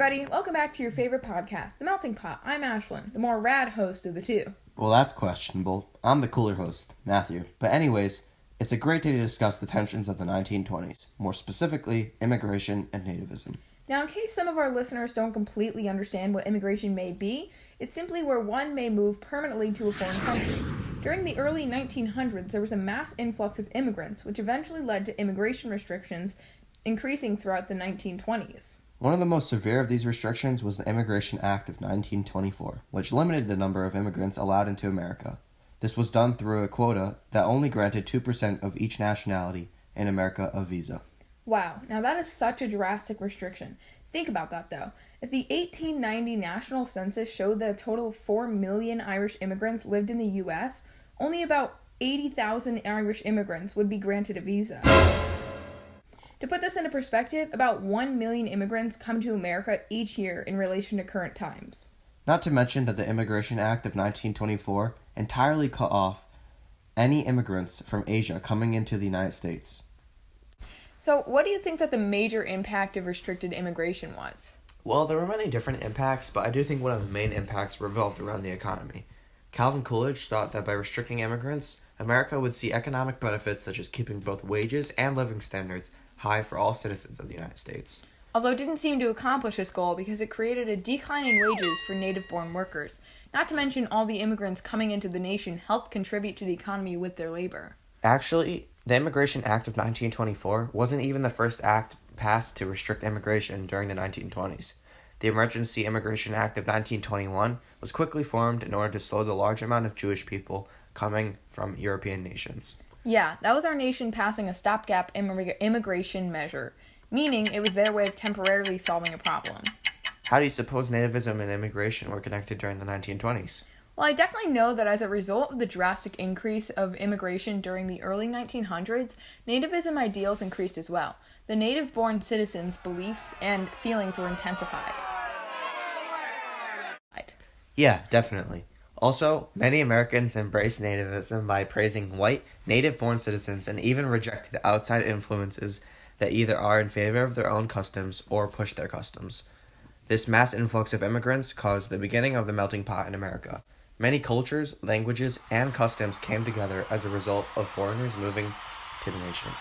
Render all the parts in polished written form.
everybody. Welcome back to your favorite podcast, The Melting Pot. I'm Ashlyn, the more rad host of the two. Well, that's questionable. I'm the cooler host, Matthew. But anyways, it's a great day to discuss the tensions of the 1920s, more specifically, immigration and nativism. Now, in case some of our listeners don't completely understand what immigration may be, it's simply where one may move permanently to a foreign country. During the early 1900s, there was a mass influx of immigrants, which eventually led to immigration restrictions increasing throughout the 1920s. One of the most severe of these restrictions was the Immigration Act of 1924, which limited the number of immigrants allowed into America. This was done through a quota that only granted 2% of each nationality in America a visa. Wow, now that is such a drastic restriction. Think about that though. If the 1890 national census showed that a total of 4 million Irish immigrants lived in the U.S., only about 80,000 Irish immigrants would be granted a visa. To put this into perspective, about 1 million immigrants come to America each year in relation to current times. Not to mention that the Immigration Act of 1924 entirely cut off any immigrants from Asia coming into the United States. So, what do you think that the major impact of restricted immigration was? Well, there were many different impacts, but I do think one of the main impacts revolved around the economy. Calvin Coolidge thought that by restricting immigrants, America would see economic benefits such as keeping both wages and living standards high for all citizens of the United States. Although it didn't seem to accomplish this goal because it created a decline in wages for native-born workers. Not to mention all the immigrants coming into the nation helped contribute to the economy with their labor. Actually, the Immigration Act of 1924 wasn't even the first act passed to restrict immigration during the 1920s. The Emergency Immigration Act of 1921 was quickly formed in order to slow the large amount of Jewish people coming from European nations. Yeah, that was our nation passing a stopgap immigration measure, meaning it was their way of temporarily solving a problem. How do you suppose nativism and immigration were connected during the 1920s? Well, I definitely know that as a result of the drastic increase of immigration during the early 1900s, nativism ideals increased as well. The native-born citizens' beliefs and feelings were intensified. Yeah, definitely. Also, many Americans embraced nativism by praising white, native-born citizens and even rejected outside influences that either are in favor of their own customs or push their customs. This mass influx of immigrants caused the beginning of the melting pot in America. Many cultures, languages, and customs came together as a result of foreigners moving to the nation.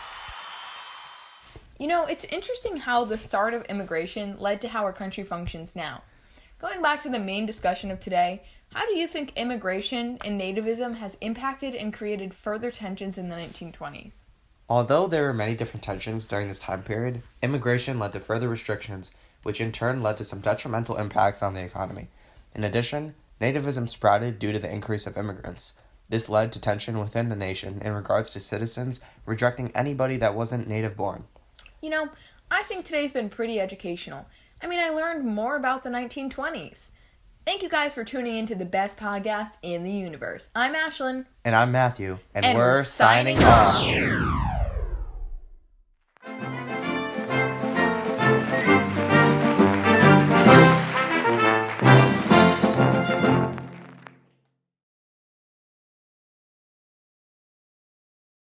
You know, it's interesting how the start of immigration led to how our country functions now. Going back to the main discussion of today, how do you think immigration and nativism has impacted and created further tensions in the 1920s? Although there were many different tensions during this time period, immigration led to further restrictions, which in turn led to some detrimental impacts on the economy. In addition, nativism sprouted due to the increase of immigrants. This led to tension within the nation in regards to citizens rejecting anybody that wasn't native-born. You know, I think today's been pretty educational. I learned more about the 1920s. Thank you guys for tuning in to the best podcast in the universe. I'm Ashlyn. And I'm Matthew, and And we're we're signing signing off.